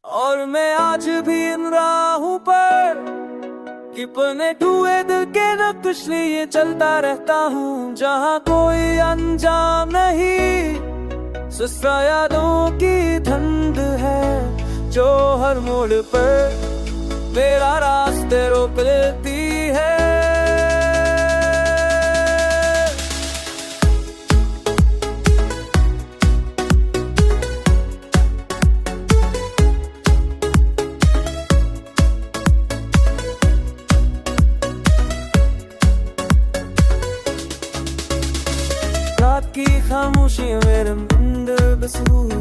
और मैं आज भी इन राहों पर कि पने हुए दिल के नक्श लिए चलता रहता हूँ, जहाँ कोई अनजान नहीं, सुस्ता यादों की धुंध है जो हर मोड़ पर मेरा रास्ते रोक लेती है। रात की खामोशी मेरे अंदर बस हुई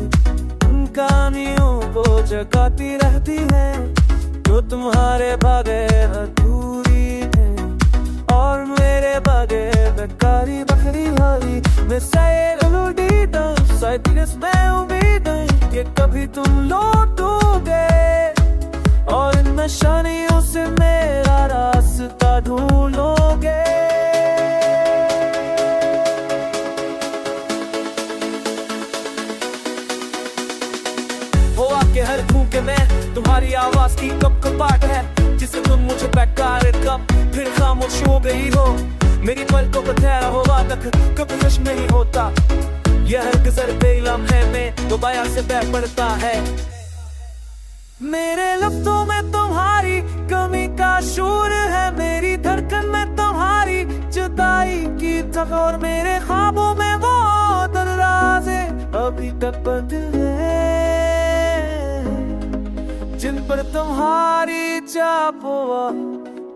उन कहानियों को जगाती रहती है जो तुम्हारे बगैर अधूरी है और मेरे बगैर बेकारी बकरी हरी। मैं शायद उलूदीदा शायद मैं उम्मीद कि कभी तुम लौटोगे और इन निशानियों से मेरा रास्ता ढूंढोगे। हो आके हर भूखे में तुम्हारी आवाज की कब कपाट है जिसे तुम मुझे बेकार कब फिर खामोश हो गई हो। मेरी पलकों पर ठहरा हुआ तक कभी नश नहीं होता, यह हर गुजर बेलम है मैं तो बाया से बह पड़ता है। मेरे लफ्जों में तुम्हारी कमी का शोर है, मेरी धड़कन में तुम्हारी जुदाई की थक और मेरे ख्वाबों में वो दराज़े अभी तक बंद है जिन पर तुम्हारी चाप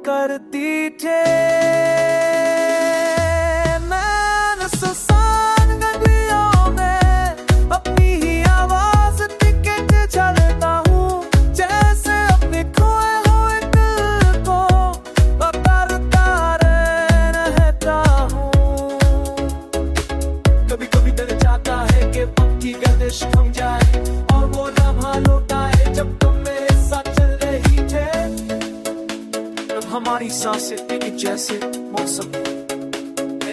करती थे। मैं सुसान गलियों में अपनी ही आवाज टिकट चलता हूँ, जैसे अपने खोए हुए दिल को पुकारता रहता हूँ। कभी कभी दिल चाहता है कि वक्त की गर्दिश थम जाए और वो लम्हा लौटा है जब तुम मेरे साथ चल रही थे। तब हमारी सांसें एक जैसे मौसम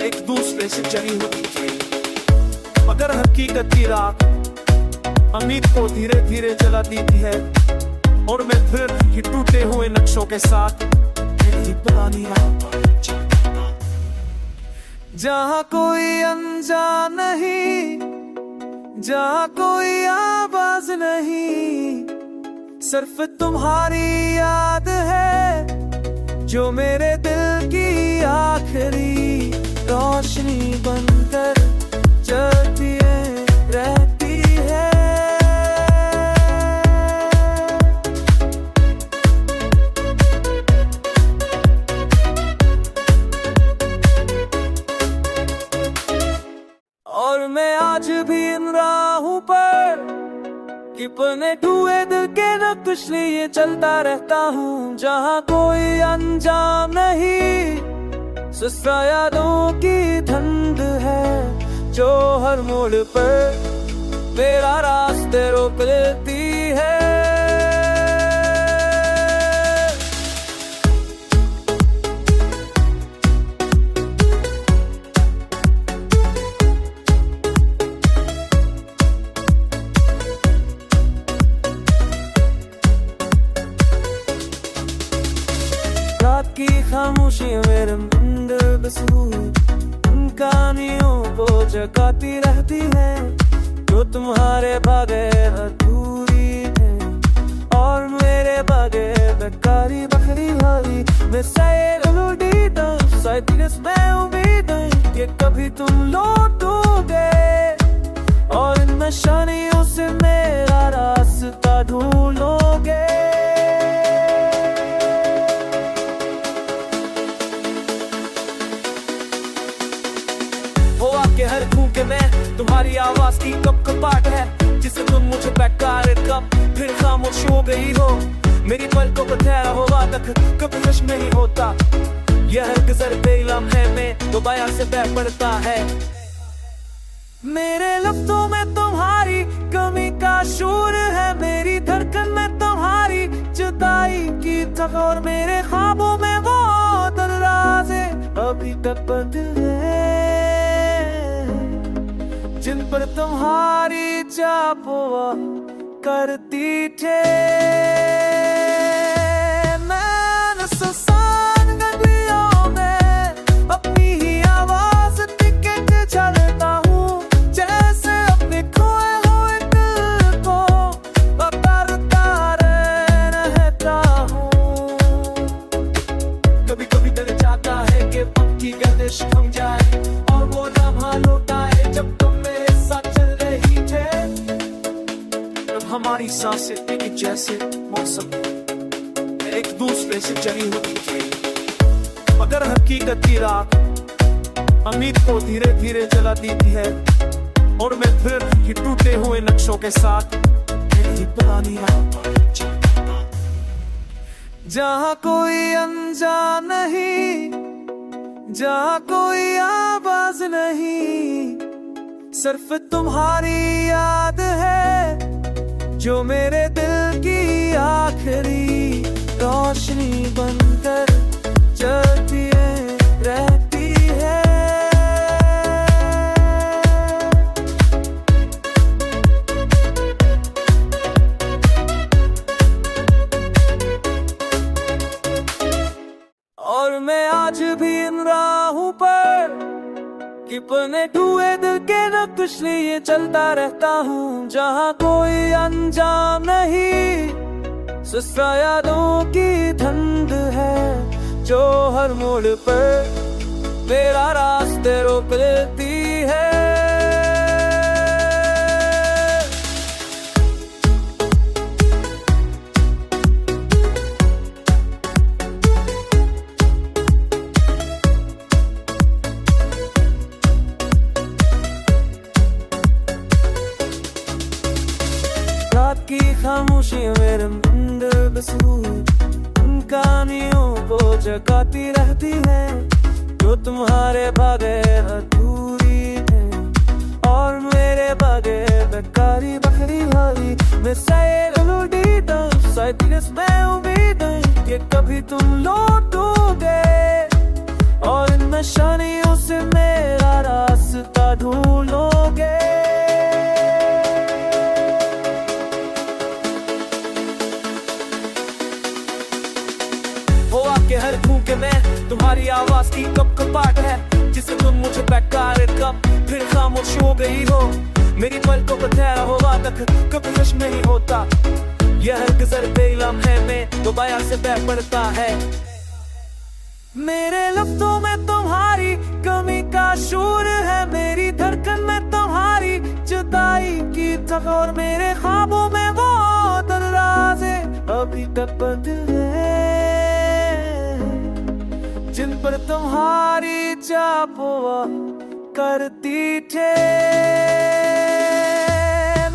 एक दूसरे से जड़ी होती थी, मगर हकीकत की रात उम्मीद को धीरे धीरे जला देती है और मैं फिर ही टूटे हुए नक्शों के साथ मेरी पुरानी राह जहाँ कोई अनजान नहीं, जहाँ कोई आवाज नहीं, सिर्फ तुम्हारी याद है जो मेरे दिल की आखिरी रोशनी बनकर चलती है रहती है। और मैं आज भी इन राहों पर कि पने हुए दिल के नक्श लिए चलता रहता हूँ, जहाँ कोई अनजान नहीं, सुस्ता यादों की धुंध है जो हर मोड़ पर मेरा रास्ते रोक लेती है। रात की खामोशी मेरे अंदर बस हुई उन कहानियों को जगाती रहती है जो तुम्हारे बगैर अधूरी है और मेरे बगैर बेकारी बकरी हरी। मैं शायद उलूदीदा शायद मैं उम्मीद कि कभी तुम लौटोगे और इन निशानियों से मेरा रास्ता ढूंढोगे। के हर भूखे में तुम्हारी आवाज की कब कपाट है जिसे तुम मुझे बेकार कब फिर खामोश हो गई हो। मेरी पलकों पर ठहरा हुआ तक कभी नश नहीं होता, यह हर गुजर बेलम है मैं तो बाया से बह पड़ता है। मेरे लफ्जों में तुम्हारी कमी का शोर है, मेरी धड़कन में तुम्हारी जुदाई की थक और मेरे ख्वाबों में वो दराज़े अभी तक बंद है जिन पर तुम्हारी चाप करती थे। कि जैसे मौसम एक दूसरे से जली हुई थी, मगर हकीकत की रात उम्मीद को धीरे धीरे जला देती है और मैं फिर ही टूटे हुए नक्शों के साथ मेरी पुरानी राह पर जहाँ कोई अनजान नहीं, जहाँ कोई आवाज नहीं, सिर्फ तुम्हारी याद है जो मेरे दिल की आखिरी रोशनी बनकर चलती रहती है। और मैं आज भी इन राहों पर कि पने हुए दिल के नक्श लिए चलता रहता हूँ, जहाँ कोई अनजान नहीं, सिर्फ यादों की धुंध है जो हर मोड़ पर मेरा रास्ते रोक लेती है। रात की खामोशी मेरे अंदर बस हुई उन कहानियों को जगाती रहती है जो तुम्हारे बगैर अधूरी है और मेरे बगैर बेकारी बकरी भारी। मैं शायद उड़ीदा शायद मैं उम्मीद कि कभी तुम लौटोगे और इन निशानियों से मेरा रास्ता ढूंढोगे। के हर भूखे में तुम्हारी आवाज की कपकपाहट है जिसे तुम मुझे बेकार कब फिर खामोश हो गई हो। मेरी पलकों पर ठहरा हुआ तक कभी खुश नहीं होता, यह गुजर बेलम है मैं दोबारा से बह पड़ता है। मेरे लफ्जों में तुम्हारी कमी का शोर है, मेरी धड़कन में तुम्हारी जुदाई की थक और मेरे ख्वाबों में वो दराज़े अभी तक बदले जिन पर तुम्हारी चाप करती थे।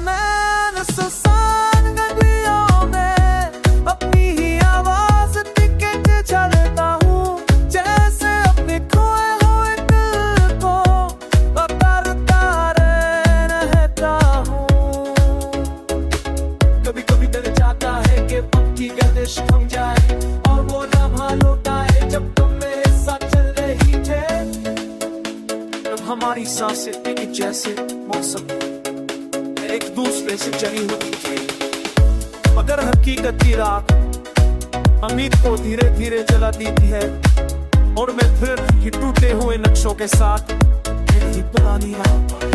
मैं सुसान गलियों में अपनी ही आवाज टिकट चलता हूँ, जैसे अपने खोए हुए दिल को उतारता रहता हूँ। कभी कभी दिल चाहता है कि वक्त की गर्दिश थम जाए और वो लम्हा लौट आए जब तुम हमारी सांसें एक जैसे मौसम एक दूसरे से जली हुई थी, मगर हकीकत की रात उम्मीद को धीरे धीरे जला देती है और मैं फिर ही टूटे हुए नक्शों के साथ मेरी पुरानी राह पर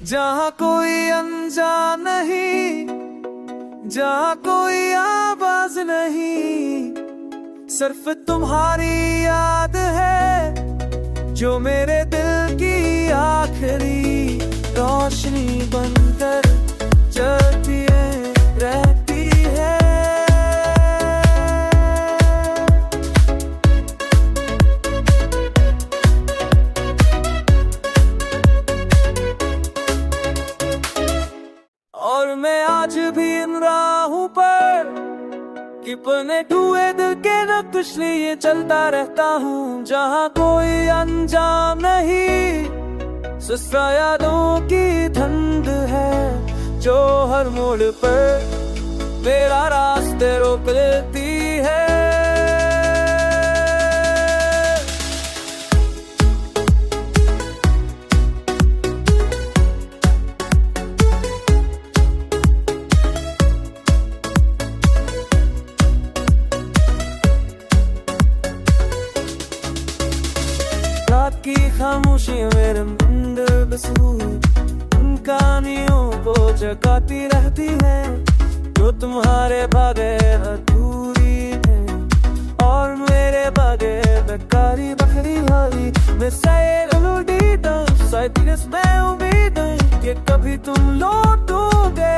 जहाँ कोई अनजान नहीं, जहाँ कोई आवाज नहीं, सिर्फ तुम्हारी याद है जो मेरे दिल की आखिरी रोशनी बनकर चलती रहती है। और मैं आज भी इन राहों पर कि पने हुए दिल के नक्श लिए चलता रहता हूँ, जहाँ कोई अनजान नहीं, सिर्फ यादों की धुंध है जो हर मोड़ पर मेरा रास्ते रोक लेती है। रात की खामोशी मेरे अंदर बस हुई उन कहानियों को जगाती रहती है जो तुम्हारे बगैर अधूरी है और मेरे बगैर बेकारी बकरी भारी। मैं शायद उड़ीदा शायद मैं उम्मीद कि कभी तुम लौटोगे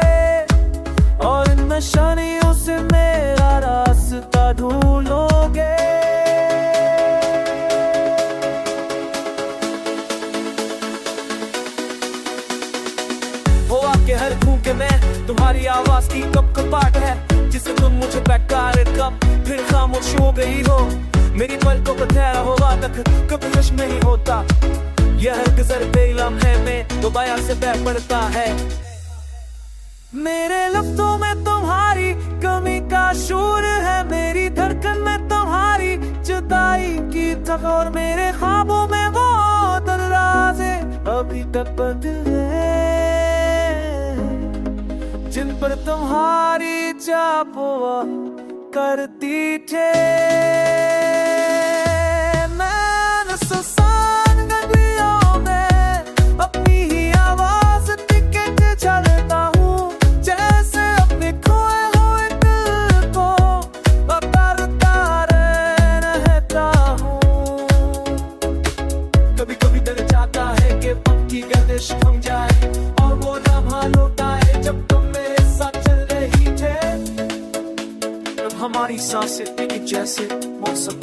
आवाज की कब कपाट है जिसे तुम मुझे बेकार कब फिर खामोश हो गई हो। मेरी पलकों का ठहरा हुआ तक कभी खुश नहीं होता। यह गुजर बेलम है मैं दोबारा से बह पड़ता है। मेरे लफ्जों में तुम्हारी कमी का शोर है, मेरी धड़कन में तुम्हारी जुदाई की थक और मेरे ख्वाबों में वो दराज़े अभी तक बंद है जिन पर तुम्हारी चाप हुआ करती थे। मैं सुसान गलियों में अपनी ही आवाज टिकट चलता हूँ जैसे अपने खोए हुए दिल को करता रहता हूँ। कभी कभी डर जाता है कि पक्की गर्दिश थम जाए और वो लम्हा लौटा है जब तुम मेरे साथ चल रही थे। तब हमारी सांसें एक जैसे मौसम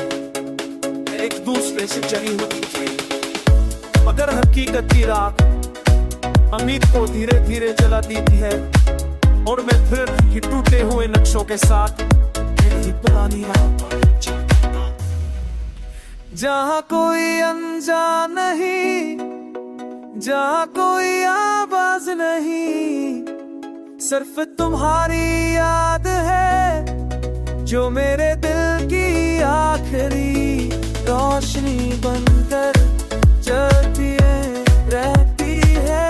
एक दूसरे से चली होती थी, मगर हकीकत की रात उम्मीद को धीरे धीरे जला देती है और मैं फिर ही टूटे हुए नक्शों के साथ मेरी पुरानी राह पर चलता। जहाँ कोई अनजान नहीं, जहाँ कोई आवाज नहीं, सिर्फ तुम्हारी याद है जो मेरे दिल की आखिरी रोशनी बनकर जलती रहती है।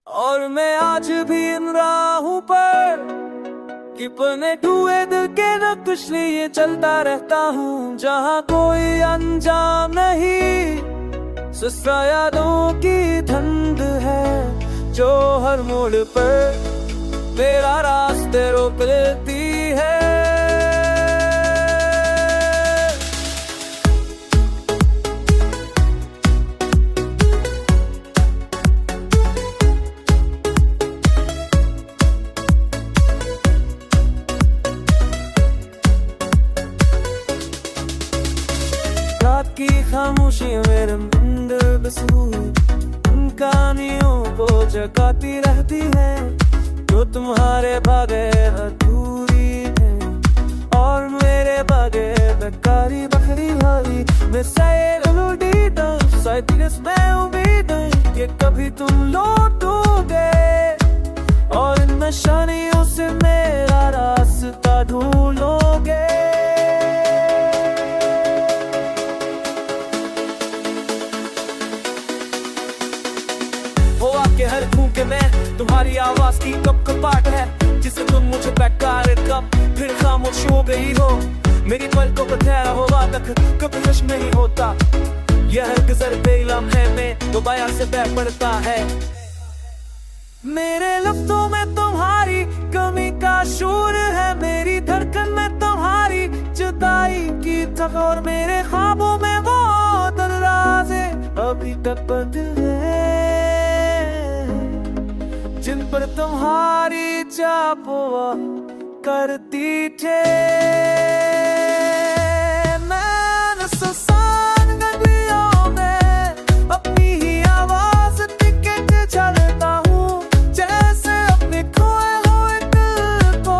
और मैं आज भी इन राहों पर किपने हुए दिल के नक्श लिए चलता रहता हूँ। जहाँ कोई अनजान नहीं, सिर्फ यादों की धुंध है जो हर मोड़ पर मेरा रास्ते रोक लेती है। रात की खामोशी मेरे अंदर बस उन कहानियों को जगाती रहती है जो तुम्हारे भागे अधूरी है और मेरे भागे बेकारी बकरी भाई। मैं शायद उल्टी तो शायद मैं उम्मीद कि कभी तुम लौटोगे और इन निशानियों से मेरा रास्ता ढूंढोगे। के हर धूके में तुम्हारी आवाज की कब कपाट है जिसे तुम मुझे बेकार कब फिर खामोश हो गई हो। मेरी पलकों का ठहरा हुआ तक कभी खुश नहीं होता। यह गुजर बेलम है मैं दोबारा से बह पड़ता है। मेरे लफ्जों में तुम्हारी कमी का शोर है, मेरी धड़कन में तुम्हारी जुदाई की थक और मेरे ख्वाबों में वो दराज़े अभी तक बंद है जिन पर तुम्हारी चाप हुआ करती थे। मैं सुसान गलियों में अपनी ही आवाज टिकट चलता हूँ जैसे अपने खोए हुए दिल को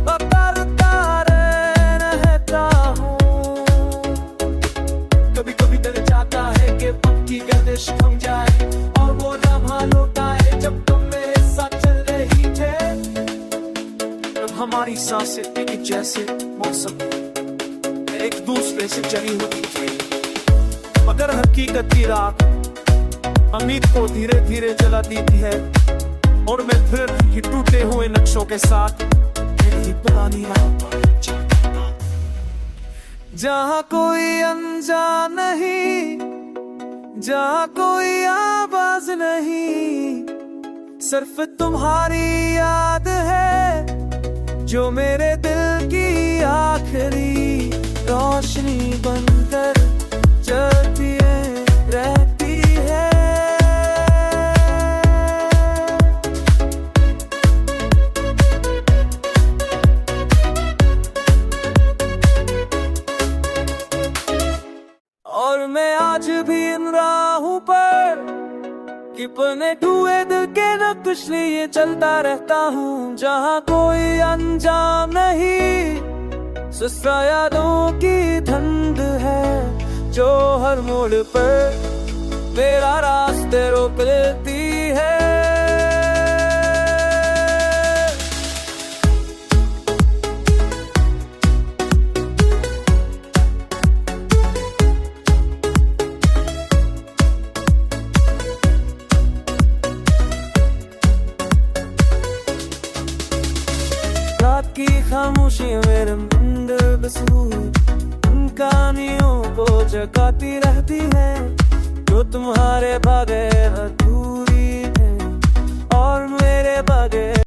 करता रहता हूँ। कभी कभी डर जाता है कि पक्की गर्दिश थम जाए और वो लम्हा लौटा है जब तुम हमारी सांसें एक जैसे मौसम एक दूसरे से चली होती थी, मगर हकीकत की रात उम्मीद को धीरे धीरे जला देती है और मैं फिर ही टूटे हुए नक्शों के साथ मेरी पुरानी राह पर चलता। जहाँ कोई अनजान नहीं, जहाँ कोई आवाज नहीं, सिर्फ तुम्हारी याद है जो मेरे दिल की आखिरी रोशनी बनकर जलती रहती है। और मैं आज भी इन राहों पर कि पने हुए दिल के नक्श लिए चलता रहता हूँ, जहाँ कोई अंजाम नहीं, सिर्फ यादों की धुंध है जो हर मोड़ पर मेरा रास्ते रोक लेती है। रात की खामोशी मेरे मंदिर बसूर उन कहानियों को जगाती रहती है, जो तुम्हारे बगैर अधूरी है और मेरे बगैर